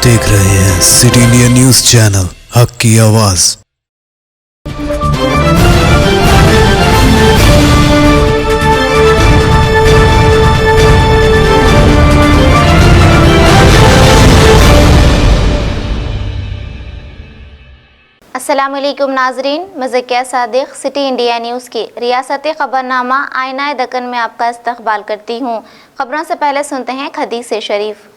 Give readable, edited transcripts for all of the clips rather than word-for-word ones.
आप देख रहे हैं सिटी इंडिया न्यूज चैनल, हक की आवाज। अस्सलामुअलैकुम नाजरीन, मैं Zakia Sadiq city India news की रियासती ख़बरनामा आईना दक्कन में आपका इस्तकबाल करती हूँ। खबरों से पहले सुनते हैं हदीस शरीफ।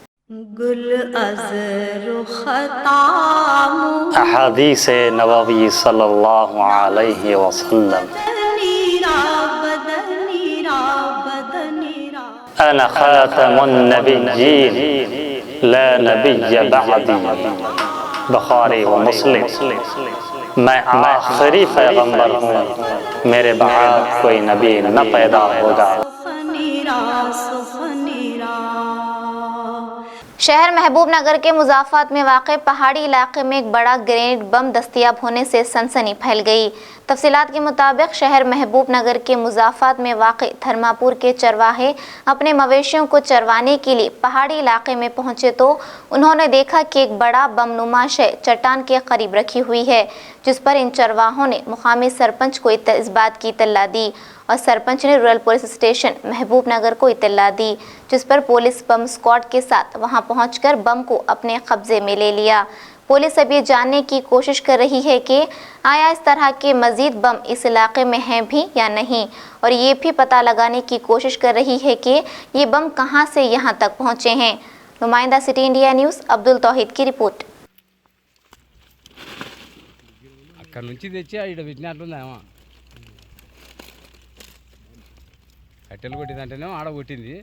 अहादीस नबवी सल्लल्लाहु अलैहि वसल्लम अना खातमुन नबिय्यीन ला नबिय्य बअदी, बुखारी व मुस्लिम। मैं आखिरी पैगंबर हूँ, मेरे बाद कोई नबी न पैदा होगा। शहर महबूब नगर के मुजाफात में वाक़े पहाड़ी इलाके में एक बड़ा ग्रेनेड बम दस्तयाब होने से सनसनी फैल गई। तफसीलात के मुताबिक शहर महबूब नगर के मुजाफात में वाक़े थरमापुर के चरवाहे अपने मवेशियों को चरवाने के लिए पहाड़ी इलाके में पहुंचे तो उन्होंने देखा कि एक बड़ा बमनुमा शय चट्टान के करीब रखी हुई है, जिस पर इन चरवाहों ने मुकामी सरपंच को इस बात की इत्तला दी और सरपंच ने रूरल पुलिस स्टेशन महबूब नगर को इत्तला दी, जिस पर पुलिस बम स्क्वाड के साथ वहां पहुंचकर बम को अपने कब्जे में ले लिया। पुलिस अब ये जानने की कोशिश कर रही है कि आया इस तरह के मज़ीद बम इस इलाके में हैं भी या नहीं, और ये भी पता लगाने की कोशिश कर रही है कि ये बम कहां से यहां तक पहुंचे हैं। नुमाइंदा सिटी इंडिया न्यूज़ अब्दुल तौहीद की रिपोर्ट। కట్టెలు కొట్టిందంటేనే ఆడ కొట్టింది.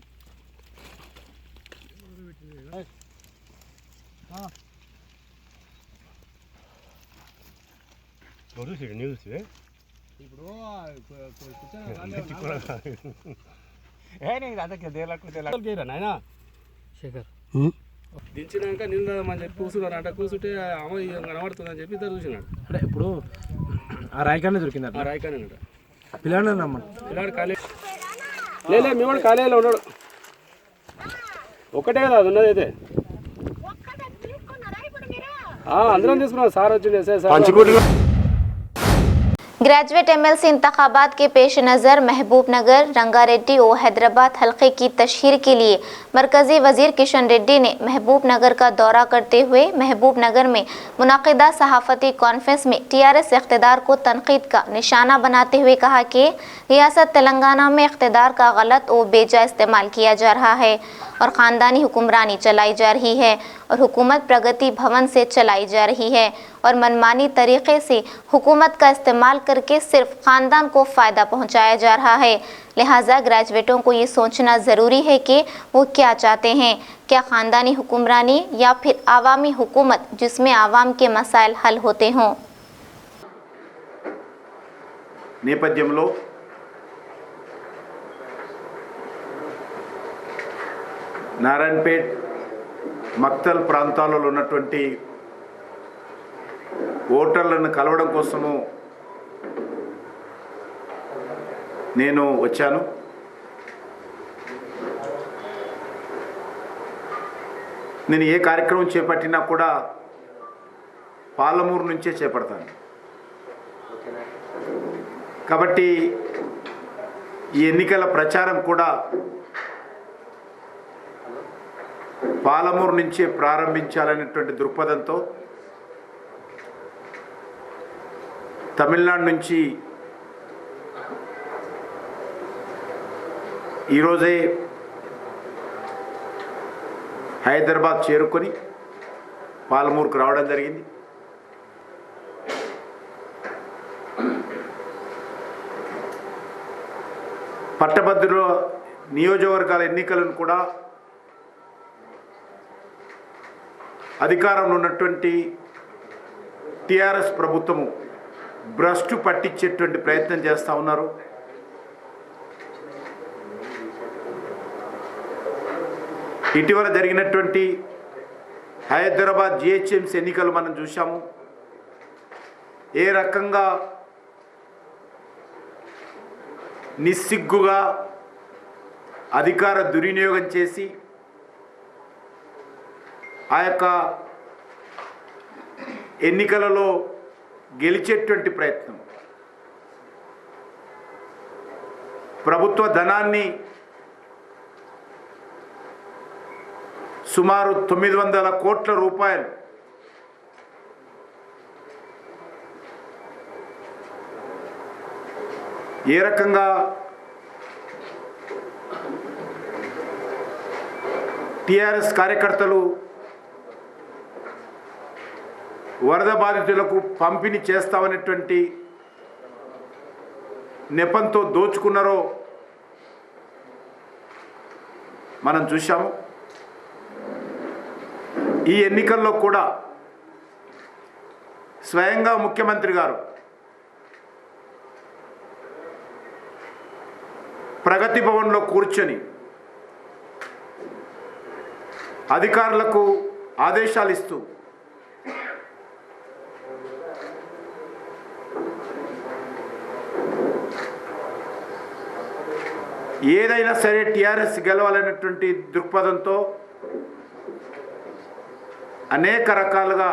ఇప్పుడు నాయన శేఖర్ దించినాక నిందామని చెప్పి కూర్చున్నారంట. కూర్చుంటే అమ్మ కనబడుతుందని చెప్పి ఇద్దరు చూసినాడు. అంటే ఇప్పుడు ఆ రాయికానే దొరికింది. ఆ రాయికానే పిల్లాడు నమ్మ పిల్లాడు కాలే లేలే మీ వాడు కాలేజీలో ఉన్నాడు. ఒక్కటే కదా అది ఉన్నది. అయితే అందరం తీసుకున్నాం. సార్ వచ్చిండే ग्रेजुएट एमएलसी इंतखाबात के पेश नज़र महबूब नगर, रंगारेड्डी और हैदराबाद हल्के की तशहीर के लिए मरकज़ी वज़ीर किशन रेड्डी ने महबूब नगर का दौरा करते हुए महबूब नगर में मुनाकिदा सहाफ़ती कॉन्फ्रेंस में टीआरएस इक़्तिदार को तनक़ीद का निशाना बनाते हुए कहा कि रियासत तेलंगाना में इक़्तिदार का गलत और बेजा इस्तेमाल किया जा रहा है और ख़ानदानी हुक्मरानी चलाई जा रही है और हुकूमत प्रगति भवन से चलाई जा रही है और मनमानी तरीक़े से हुकूमत का इस्तेमाल करके सिर्फ ख़ानदान को फ़ायदा पहुँचाया जा रहा है। लिहाजा ग्रेजुएटों को ये सोचना ज़रूरी है कि वो क्या चाहते हैं, क्या ख़ानदानी हुक्मरानी या फिर आवामी हुकूमत जिसमें आवाम के मसाइल हल होते हों। నేపథ్యంలో నారాయణపేట్ మక్తల్ ప్రాంతాలలో ఉన్నటువంటి ఓటర్లను కలవడం కోసము నేను వచ్చాను. నేను ఏ కార్యక్రమం చేపట్టినా కూడా పాలమూరు నుంచే చేపడతాను. కాబట్టి ఈ ఎన్నికల ప్రచారం కూడా పాలమూరు నుంచే ప్రారంభించాలనేటువంటి దృక్పథంతో తమిళనాడు నుంచి ఈరోజే హైదరాబాద్ చేరుకొని పాలమూరుకు రావడం జరిగింది. పట్టభద్రుల నియోజకవర్గాల ఎన్నికలను కూడా అధికారంలో ఉన్నటువంటి టీఆర్ఎస్ ప్రభుత్వము భ్రష్టు పట్టించేటువంటి ప్రయత్నం చేస్తూ ఉన్నారు. ఇటీవల జరిగినటువంటి హైదరాబాద్ జిహెచ్ఎంసీ ఎన్నికలు మనం చూసాము. ఏ రకంగా నిస్సిగ్గుగా అధికార దుర్వినియోగం చేసి ఆ యొక్క ఎన్నికలలో గెలిచేటువంటి ప్రయత్నం, ప్రభుత్వ ధనాన్ని సుమారు 900 కోట్ల రూపాయలు ఏ రకంగా టిఆర్ఎస్ కార్యకర్తలు వరద బాధితులకు పంపిణీ చేస్తామనేటువంటి నెపంతో దోచుకున్నారో మనం చూశాము. ఈ ఎన్నికల్లో కూడా స్వయంగా ముఖ్యమంత్రి గారు ప్రగతి భవన్లో కూర్చొని అధికారులకు ఆదేశాలు ఇస్తూ ఏదైనా సరే టిఆర్ఎస్ గెలవాలనేటువంటి దృక్పథంతో అనేక రకాలుగా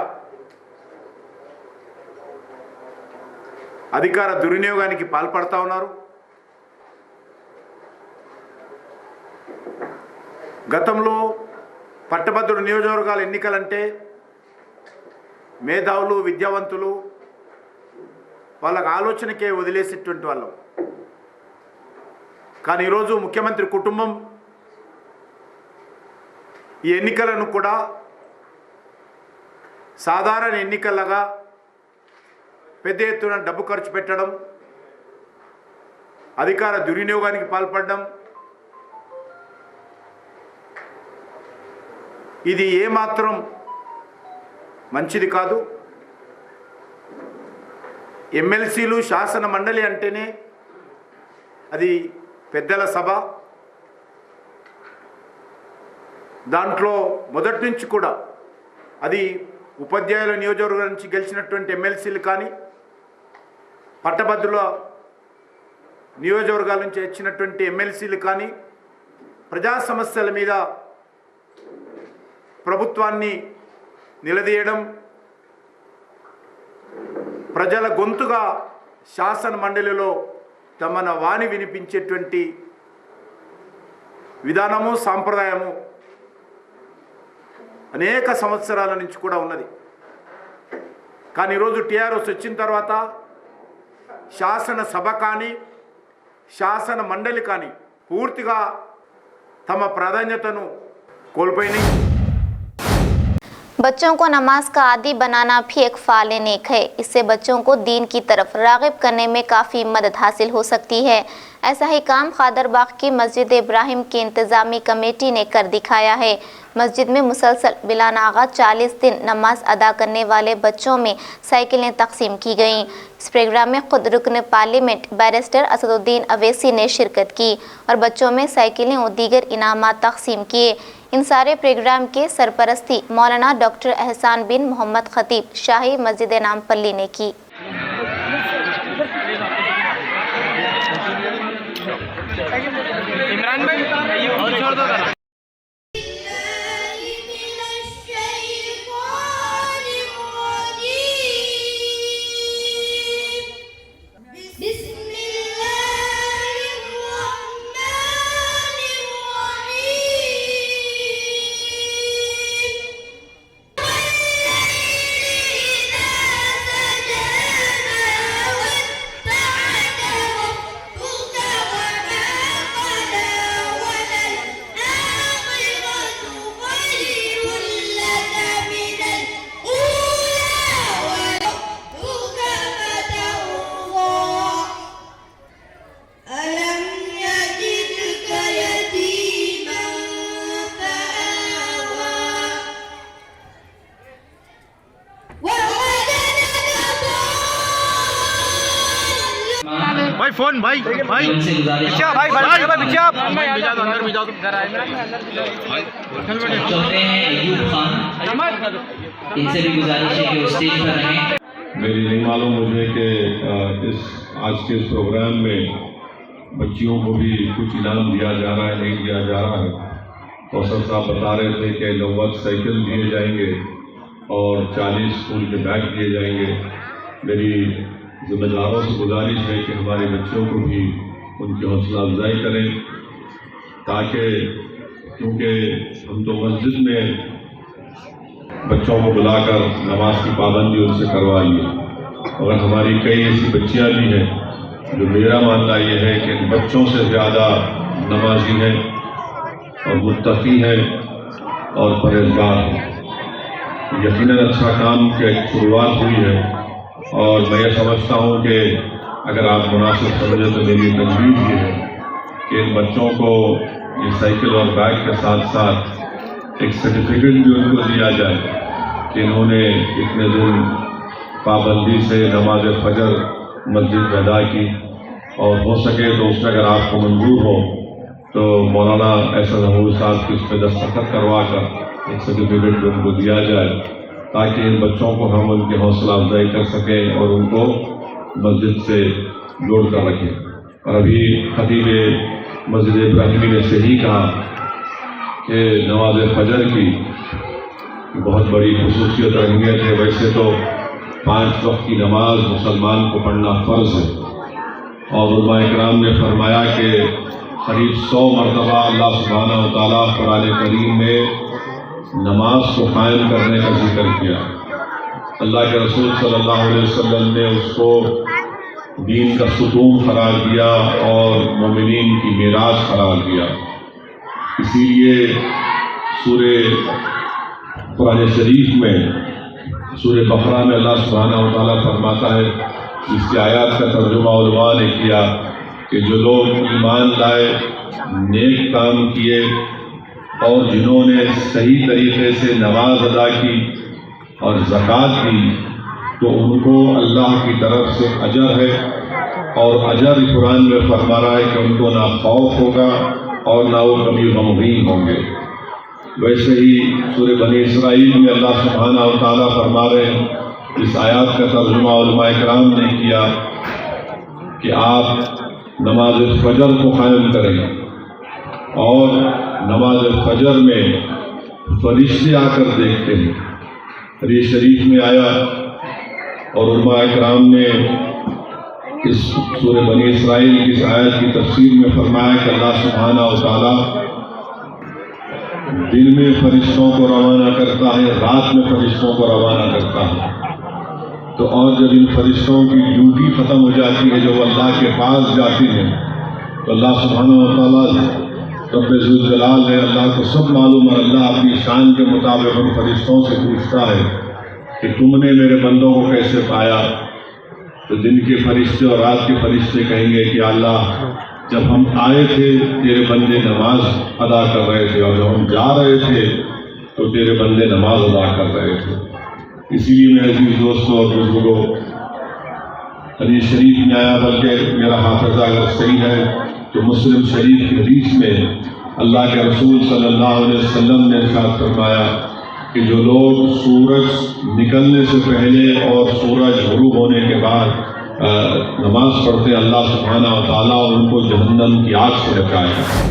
అధికార దుర్వినియోగానికి పాల్పడతా ఉన్నారు. గతంలో పట్టభద్రుల నియోజకవర్గాల ఎన్నికలంటే మేధావులు, విద్యావంతులు వాళ్ళకి ఆలోచనకే వదిలేసేటువంటి వాళ్ళం. కానీ ఈరోజు ముఖ్యమంత్రి కుటుంబం ఈ ఎన్నికలను కూడా సాధారణ ఎన్నికలుగా పెద్ద ఎత్తున డబ్బు ఖర్చు పెట్టడం, అధికార దుర్వినియోగానికి పాల్పడడం, ఇది ఏమాత్రం మంచిది కాదు. ఎమ్మెల్సీలు, శాసన మండలి అంటేనే అది పెద్దల సభ. దాంట్లో మొదటి నుంచి కూడా అది ఉపాధ్యాయుల నియోజకవర్గం నుంచి గెలిచినటువంటి ఎమ్మెల్సీలు కానీ, పట్టభద్రుల నియోజకవర్గాల నుంచి వచ్చినటువంటి ఎమ్మెల్సీలు కానీ ప్రజా సమస్యల మీద ప్రభుత్వాన్ని నిలదీయడం, ప్రజల గొంతుగా శాసన మండలిలో తమన వాణి వినిపించేటువంటి విధానము, సాంప్రదాయము అనేక సంవత్సరాల నుంచి కూడా ఉన్నది. కానీ ఈరోజు టీఆర్ఎస్ వచ్చిన తర్వాత శాసన సభ కానీ, శాసన మండలి కానీ పూర్తిగా తమ ప్రాధాన్యతను కోల్పోయినాయి. बच्चों को नमाज का आदी बनाना भी एक फ़ाल नेक है। इससे बच्चों को दीन की तरफ राग़िब करने में काफ़ी मदद हासिल हो सकती है। ऐसा ही काम खादरबाग की मस्जिद इब्राहिम की इंतज़ामी कमेटी ने कर दिखाया है। मस्जिद में मुसलसल बिला नागा 40 दिन नमाज अदा करने वाले बच्चों में साइकिलें तकसीम की गईं। इस प्रोग्राम में खुद रुकन पार्लियामेंट बैरिस्टर असदुद्दीन अवैसी ने शिरकत की और बच्चों में साइकिलें और दीगर इनामात तकसीम किए। इन सारे प्रोग्राम के सरपरस्ती मौलाना डॉक्टर एहसान बिन मोहम्मद खतीब शाही मस्जिद नामपल्ली ने की। इमरान भाई और छोड़ दो जरा। भाई फोन भाई भाई पीछे भाई भाई पीछे आप भेजा दो अंदर भेजा दो जरा चलते हैं अयूब खान, इनसे भी गुजारिश है कि वो स्टेज पर रहें। मेरी नहीं मालूम मुझे कि इस आज के इस प्रोग्राम में बच्चियों को भी कुछ इनाम दिया जा रहा है, नहीं दिया जा रहा है। कौशल साहब बता रहे थे कि 90 साइकिल दिए जाएंगे اور 40 स्कूल के बैग दिए जाएंगे। मेरी जिम्मेदारों से गुजारिश है कि हमारे बच्चों को भी उनकी हौसला अफजाई करें, ताकि क्योंकि हम तो मस्जिद में बच्चों को बुलाकर नमाज की पाबंदी उनसे करवा लिए, मगर हमारी कई ऐसी बच्चियां भी हैं जो मेरा मानना ये है कि इन बच्चों से ज़्यादा नमाजी हैं और मुत्तकी हैं और परहेजगार हैं। यकीनन अच्छा काम की एक शुरुआत हुई है और मैं ये समझता हूँ कि अगर आप मुनासिब समझे तो मेरी तजवीज़ ये है कि इन बच्चों को ये साइकिल और बैग के साथ साथ एक सर्टिफिकेट भी उनको दिया जाए कि इन्होंने इतने दिन पाबंदी से नमाज फजर मस्जिद में अदा की, और हो सके तो उसमें अगर आपको मंजूर हो तो मौलाना एहसन महमूद साहब की उस पर दस्तखत करवा कर एक सर्टिफिकेट उनको दिया जाए, ताकि इन बच्चों को हम उनकी हौसला अफजाई कर सकें और उनको मस्जिद से जोड़ कर रखें। और अभी खतीब मस्जिद इब्राहिमी ने सही कहा कि नमाज फजर की बहुत बड़ी खुसूसियत और अहमियत है। वैसे तो 5 वक्त की नमाज मुसलमान को पढ़ना फ़र्ज़ है, और उलमा इकराम ने फरमाया कि करीब 100 मरतबा अल्लाह सुब्हानहू व तआला कुरान करीम में नमाज को कायम करने का जिक्र किया। अल्लाह के रसूल सल्लल्लाहु अलैहि वसल्लम ने उसको दीन का सुतून करार दिया और मोमिनीन की मेराज करार दिया। इसीलिए सूरे कुरान शरीफ में सूरे बकरा में अल्लाह सुब्हानहू व तआला फरमाता है, इसकी आयत का तर्जुमा उलमा ने किया कि जो लोग ईमान लाए, नेक काम किए और जिन्होंने सही तरीके से नमाज अदा की और ज़कात दी, तो उनको अल्लाह की तरफ से अजर है, और अजर कुरान में फरमा रहा है कि उनको ना खौफ होगा और ना वो कभी गमगीन होंगे। वैसे ही सूरह बनी इसराइल में अल्लाह सुब्हानहू व तआला फरमा रहे हैं, इस आयत का तर्जुमा उलमा इकराम ने किया कि आप नमाज फजर को कायम करें, और नमाज फजर में फरिश्ते आकर देखते हैं। हदीस शरीफ में आया और उलमा इकराम ने इस सूरह बनी इसराइल की इस आयत की तफसीर में फरमाया कि अल्लाह सुब्हानहू व तआला दिन में फरिश्तों को रवाना करता है, रात में फरिश्तों को रवाना करता है। तो और जब इन फरिश्तों की ड्यूटी ख़त्म हो जाती है, जब अल्लाह के पास जाती हैं, तो अल्लाह सुब्हानहू व तआला रब्बे ज़ुल जलाल है, अल्लाह को सब मालूम, और अल्लाह अपनी शान के मुताबिक उन फरिश्तों से पूछता है कि तुमने मेरे बंदों को कैसे पाया। तो दिन के फरिश्ते और रात के फरिश्ते कहेंगे कि अल्लाह, जब हम आए थे तेरे बंदे नमाज अदा कर रहे थे, और जब हम जा रहे थे तो तेरे बंदे नमाज अदा कर रहे थे। इसीलिए मेरे अजीज दोस्तों और बुजुर्गों, हदीस शरीफ में आया, बल्कि मेरा हाफिज़ा अगर सही है तो मुस्लिम शरीफ की हदीस में अल्लाह के रसूल सल्लल्लाहु अलैहि वसल्लम ने इरशाद फरमाया कि जो लोग सूरज निकलने से पहले और सूरज गुरूब होने के बाद नमाज पढ़ते, अल्लाह सुब्हानहू व तआला उनको जहन्नम की आग से बचाएगा।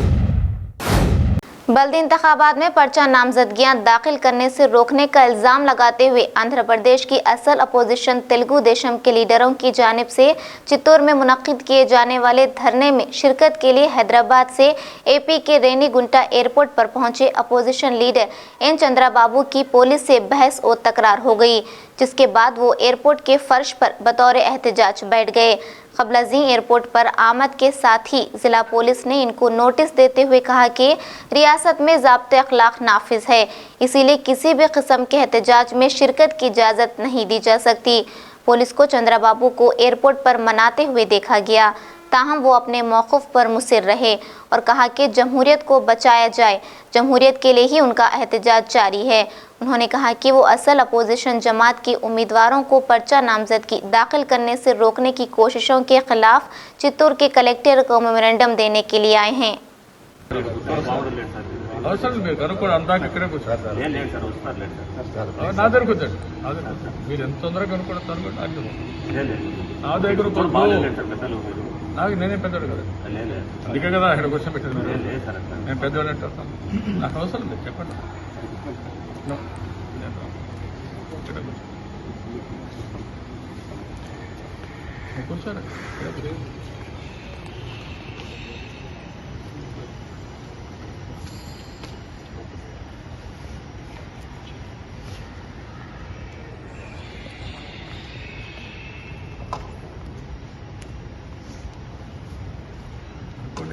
बल्दी इंतखाबात में पर्चा नामजदगियां दाखिल करने से रोकने का इल्ज़ाम लगाते हुए आंध्र प्रदेश की असल अपोजिशन तेलुगु देशम के लीडरों की जानिब से चित्तूर में मुनक्किद किए जाने वाले धरने में शिरकत के लिए हैदराबाद से एपी के रेनीगुंटा एयरपोर्ट पर पहुंचे अपोजिशन लीडर एन चंद्राबाबू की पुलिस से बहस और तकरार हो गई, जिसके बाद वो एयरपोर्ट के फर्श पर बतौर एहतजाज बैठ गए। क़ब्ल-अज़ीं एयरपोर्ट पर आमद के साथ ही ज़िला पुलिस ने इनको नोटिस देते हुए कहा कि रियासत में ज़ाब्ते अखलाक नाफिज है, इसीलिए किसी भी किस्म के एहतजाज में शिरकत की इजाज़त नहीं दी जा सकती। पुलिस को चंद्राबाबू को एयरपोर्ट पर मनाते हुए देखा गया, ताहम वो अपने मौक़िफ़ पर मुसिर रहे और कहा कि जमहूरियत को बचाया जाए, जमहूरियत के लिए ही उनका एहतजाज जारी है। उन्होंने कहा कि वो असल अपोजिशन जमात के उम्मीदवारों को पर्चा नामजदगी दाखिल करने से रोकने की कोशिशों के खिलाफ चित्तूर के कलेक्टर को मेमोरेंडम देने के लिए आए हैं। నేనే పెద్దోడు కదా, అందుకే కదా ఇక్కడ క్వశ్చన్ పెట్టాను. నేను పెద్దోడు అంటే నాకు అవసరం లేదు, చెప్పండి.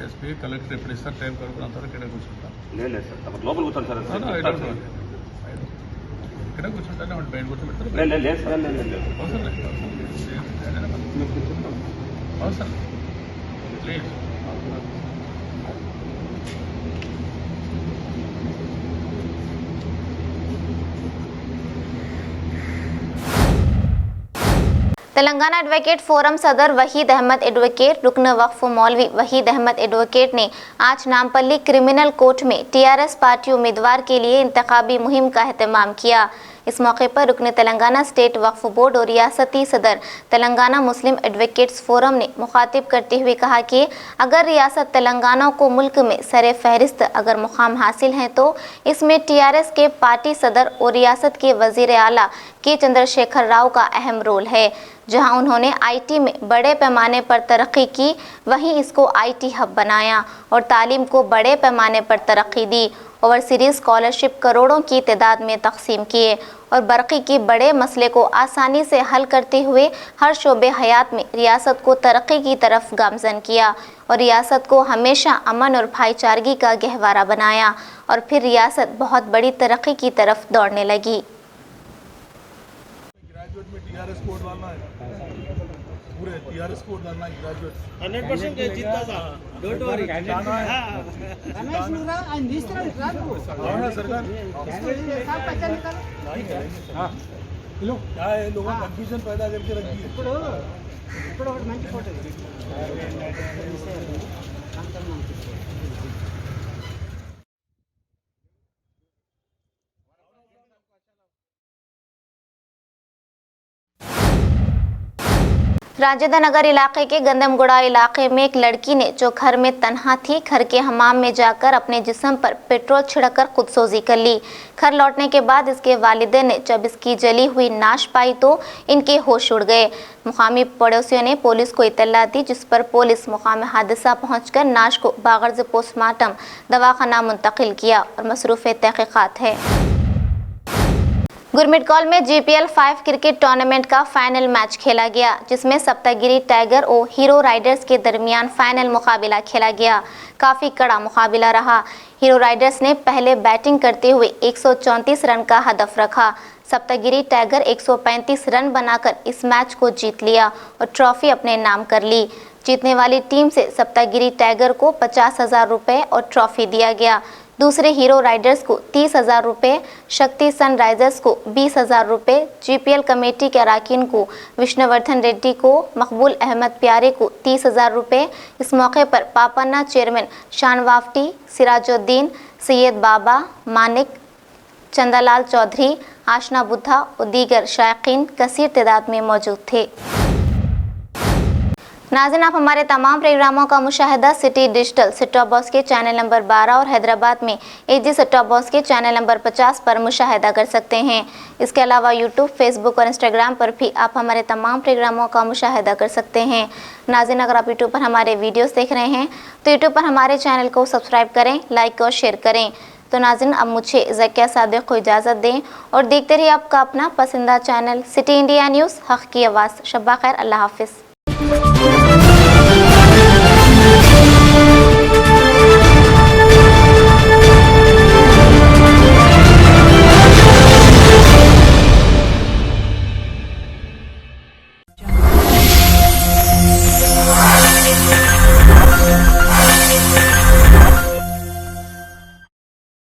ఎస్పీ కలెక్టర్ ఎప్పుడు ఇస్తారు టైం కడుకున్నంతవరకు ఇక్కడ కూర్చుంటాం. లేదు సార్ తమ లోపల కూర్చోండి సార్. ఇక్కడ కూర్చుంటానే వాడు బయట కూర్చోబెడతారు. లేదు సార్ లేదు అవసరం లేదు అవసరం ప్లీజ్. तेलंगाना एडवोकेट फोरम सदर वहीद अहमद एडवोकेट रुकन वक्फ मौलवी वहीद अहमद एडवोकेट ने आज नामपल्ली क्रिमिनल कोर्ट में टीआरएस पार्टी उम्मीदवार के लिए इंतखाबी मुहिम का एहतमाम किया। इस मौके पर रुकन तेलंगाना स्टेट वक्फ बोर्ड और रियासती सदर तेलंगाना मुस्लिम एडवोकेट्स फोरम ने मुखातिब करते हुए कहा कि अगर रियासत तेलंगाना को मुल्क में सरे फहरिस्त अगर मुकाम हासिल हैं तो इसमें टीआरएस के पार्टी सदर और रियासत के वजीर आला के चंद्रशेखर राव का अहम रोल है। जहां उन्होंने आईटी में बड़े पैमाने पर तरक्की की, वहीं इसको आईटी हब बनाया और तालीम को बड़े पैमाने पर तरक्की दी। ओवरसीरीज स्कॉलरशिप करोड़ों की तादाद में तकसीम किए और बरक़ी के बड़े मसले को आसानी से हल करते हुए हर शोबे हयात में रियासत को तरक्की की तरफ गामज़न किया और रियासत को हमेशा अमन और भाईचारगी का गहवारा बनाया और फिर रियासत बहुत बड़ी तरक्की की तरफ दौड़ने लगी। ग्रेजुएट में टीआरएस कोड डालना है, पूरे टीआरएस कोड डालना है ग्रेजुएट 100% जितना था डोंट वरी जाना है। सरकार क्या है, लोगों को कंफ्यूजन पैदा करके रखी है। राजेंद्र नगर इलाके के गंदमगुड़ा इलाके में एक लड़की ने जो घर में तन्हा थी, घर के हमाम में जाकर अपने जिस्म पर पेट्रोल छिड़ककर खुदसोजी कर ली। घर लौटने के बाद इसके वालिदैन ने जब इसकी जली हुई नाश पाई तो इनके होश उड़ गए। मुकामी पड़ोसियों ने पुलिस को इत्तला दी, जिस पर पुलिस मुकाम हादसा पहुंचकर नाश को बागर्ज पोस्टमार्टम दवाखाना मुंतकिल किया और मसरूफ़ तहक़ीक़ात है। गुरमिट में जीपीएल 5 क्रिकेट टूर्नामेंट का फाइनल मैच खेला गया, जिसमें सप्तगिरी टाइगर और हीरो राइडर्स के दरमियान फाइनल मुकाबला खेला गया। काफ़ी कड़ा मुकाबला रहा। हीरो राइडर्स ने पहले बैटिंग करते हुए 134 रन का हदफ रखा। सप्तगिरी टाइगर 135 रन बनाकर इस मैच को जीत लिया और ट्रॉफी अपने नाम कर ली। जीतने वाली टीम से सप्तगिरी टाइगर को 50,000 रुपये और ट्रॉफी दिया गया। दूसरे हीरो राइडर्स को 30,000 रुपये, शक्ति सनराइजर्स को 20,000 रुपये, जीपीएल कमेटी के अरकान को विष्णुवर्धन रेड्डी को, मकबूल अहमद प्यारे को 30,000 रुपये। इस मौके पर पापन्ना चेयरमैन शानवाफ्टी, सिराजुद्दीन, सैयद बाबा, मानिक, चंदालाल चौधरी, आशना बुद्धा और दीगर शायकीन कसीर तादाद में मौजूद थे। नाज़रीन, आप हमारे तमाम प्रोग्रामों का मुशाहिदा city digital set top box के चैनल नंबर 12 और हैदराबाद में एजी सेट टॉप बॉक्स के चैनल नंबर 50 पर मुशाहिदा कर सकते हैं। इसके अलावा यूट्यूब, फेसबुक और इंस्टाग्राम पर भी आप हमारे तमाम प्रोग्रामों का मुशाहिदा कर सकते हैं। नाज़रीन, अगर आप यूट्यूब पर हमारे वीडियोस देख रहे हैं तो यूट्यूब पर हमारे चैनल को सब्सक्राइब करें, लाइक और शेयर करें। तो नाज़रीन, अब मुझे ज़किया सादिक को इजाज़त दें और देखते रहिए आपका अपना पसंदीदा चैनल सिटी इंडिया न्यूज़, हक़ की आवाज़। शब्बा खैर, अल्लाह हाफ़िज़।